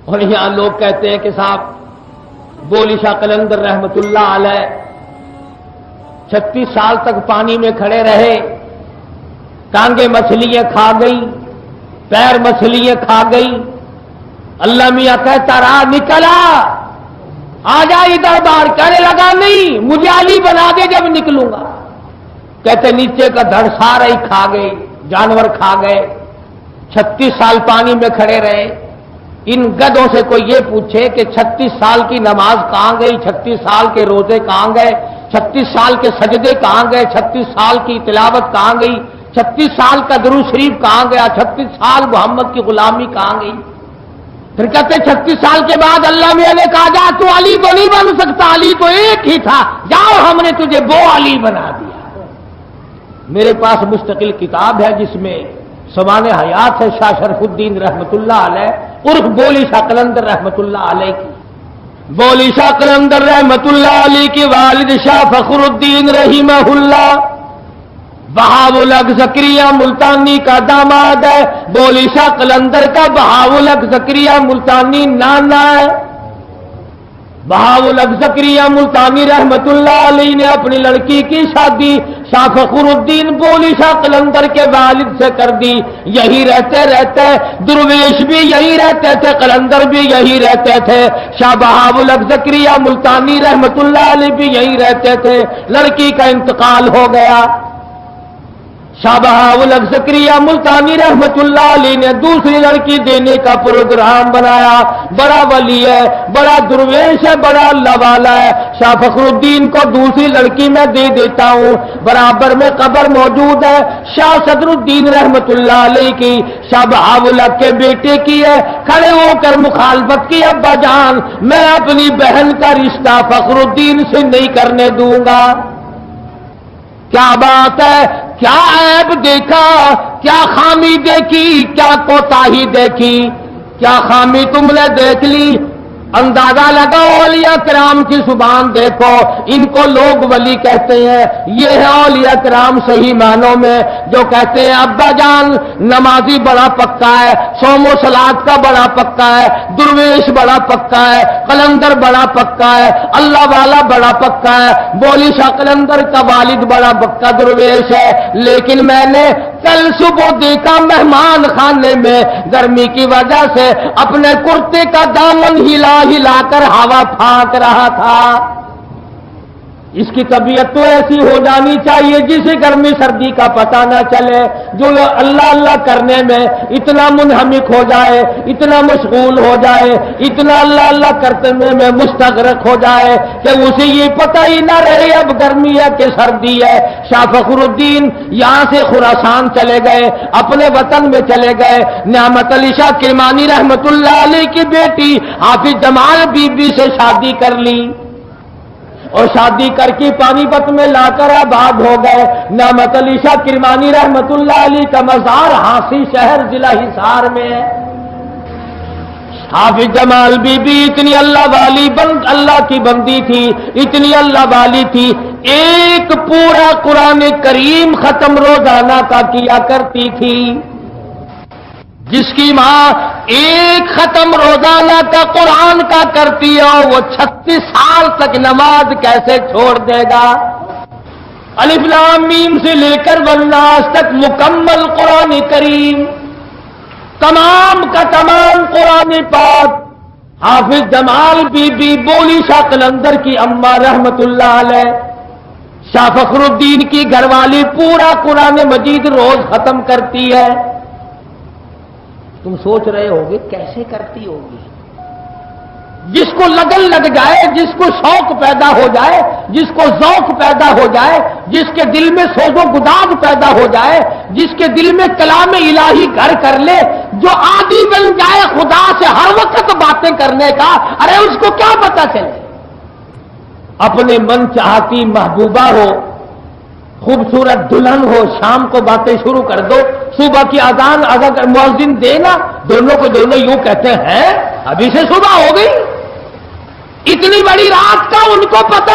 اور یہاں لوگ کہتے ہیں کہ صاحب بولی شاہ قلندر رحمت اللہ علیہ 36 سال تک پانی میں کھڑے رہے، ٹانگیں مچھلیاں کھا گئی، پیر مچھلیاں کھا گئی، اللہ میاں کہتا رہا نکلا آ جا ادھر باہر، کہنے لگا نہیں مجھے علی بنا دے جب نکلوں گا۔ کہتے نیچے کا دھڑ سارا ہی کھا گئے، جانور کھا گئے، 36 سال پانی میں کھڑے رہے۔ ان گدوں سے کوئی یہ پوچھے کہ 36 سال کی نماز کہاں گئی، 36 سال کے روزے کہاں گئے، 36 سال کے سجدے کہاں گئے، 36 سال کی تلاوت کہاں گئی، 36 سال کا درود شریف کہاں گیا، 36 سال محمد کی غلامی کہاں گئی؟ پھر کہتے 36 سال کے بعد اللہ میاں نے کہا جا تو علی تو نہیں بن سکتا، علی تو ایک ہی تھا، جاؤ ہم نے تجھے وہ علی بنا دیا۔ میرے پاس مستقل کتاب ہے جس میں سوانح حیات ہے شاہ شرف الدین رحمت اللہ علیہ عرف بولی شاہ قلندر رحمت اللہ علیہ کی۔ بولی شاہ قلندر رحمت اللہ علیہ کے والد شاہ فخر الدین رحمہ اللہ بہاول الحق زکریا ملتانی کا داماد ہے۔ بولی شاہ قلندر کا بہاول الحق زکریا ملتانی نانا ہے۔ بہاول الحق زکریا ملتانی رحمت اللہ علیہ نے اپنی لڑکی کی شادی شاہ فخر الدین بولی شاہ قلندر کے والد سے کر دی۔ یہی رہتے رہتے درویش بھی یہی رہتے تھے، قلندر بھی یہی رہتے تھے، شاہ بہاول الحق زکریا ملتانی رحمت اللہ علیہ بھی یہی رہتے تھے۔ لڑکی کا انتقال ہو گیا، شاہ بہاول الحق زکریا ملتانی رحمت اللہ علیہ نے دوسری لڑکی دینے کا پروگرام بنایا۔ بڑا ولی ہے، بڑا درویش ہے، بڑا اللہ والا ہے، شاہ فخر الدین کو دوسری لڑکی میں دے دیتا ہوں۔ برابر میں قبر موجود ہے شاہ صدر الدین رحمت اللہ علیہ کی، شاہ بہاول الحق کے بیٹے کی ہے۔ کھڑے ہو کر مخالفت کی، ابا جان میں اپنی بہن کا رشتہ فخر الدین سے نہیں کرنے دوں گا۔ کیا بات ہے، کیا عیب دیکھا، کیا خامی دیکھی، کیا کوتاہی دیکھی، کیا خامی تم نے دیکھ لی؟ اندازہ لگاؤ، اولیاء کرام کی زبان دیکھو، ان کو لوگ ولی کہتے ہیں، یہ ہے اولیاء کرام صحیح معنوں میں جو کہتے ہیں ابا جان نمازی بڑا پکا ہے، صوم و صلات کا بڑا پکا ہے، درویش بڑا پکا ہے، قلندر بڑا پکا ہے، اللہ والا بڑا پکا ہے، بولی شاہ قلندر کا والد بڑا پکا درویش ہے، لیکن میں نے کل صبح دیکھا مہمان خانے میں گرمی کی وجہ سے اپنے کرتے کا دامن ہلا ہلا کر ہوا پھانک رہا تھا۔ اس کی طبیعت تو ایسی ہو جانی چاہیے جسے گرمی سردی کا پتہ نہ چلے، جو اللہ اللہ کرنے میں اتنا منہمک ہو جائے، اتنا مشغول ہو جائے، اتنا اللہ اللہ کرنے میں مستغرق ہو جائے کہ اسے یہ پتہ ہی نہ رہے اب گرمی ہے کہ سردی ہے۔ شاہ فخر الدین یہاں سے خراسان چلے گئے، اپنے وطن میں چلے گئے، نعمت علی شاہ کرمانی رحمت اللہ علیہ کی بیٹی حافظ جمال بی بی سے شادی کر لی، اور شادی کر کے پانی پت میں لا کر آباد ہو گئے۔ نعمت علی شاہ کرمانی رحمت اللہ علیہ کا مزار ہانسی شہر ضلع حصار میں ہے۔ حافظ جمال بی بی اتنی اللہ والی اللہ کی بندی تھی، اتنی اللہ والی تھی، ایک پورا قرآن کریم ختم روزانہ کا کیا کرتی تھی۔ جس کی ماں ایک ختم روزانہ کا قرآن کا کرتی ہے، وہ 36 سال تک نماز کیسے چھوڑ دے گا؟ الف لام میم سے لے کر والناس تک مکمل قرآن کریم، تمام کا تمام قرآن پاک حافظ جمال بی بی بولی شاہ قلندر کی اماں رحمت اللہ علیہ، شاہ فخر الدین کی گھر والی پورا قرآن مجید روز ختم کرتی ہے۔ تم سوچ رہے ہوگے کیسے کرتی ہوگی؟ جس کو لگن لگ جائے، جس کو شوق پیدا ہو جائے، جس کو ذوق پیدا ہو جائے، جس کے دل میں سوز و گداز پیدا ہو جائے، جس کے دل میں کلام الہی گھر کر لے، جو عادی بن جائے خدا سے ہر وقت باتیں کرنے کا، ارے اس کو کیا پتہ چلے؟ اپنے من چاہتی محبوبہ ہو، خوبصورت دلہن ہو، شام کو باتیں شروع کر دو، صبح کی اذان اگر مؤذن دینا دونوں کو دونوں یوں کہتے ہیں ابھی سے صبح ہو گئی، اتنی بڑی رات کا ان کو پتہ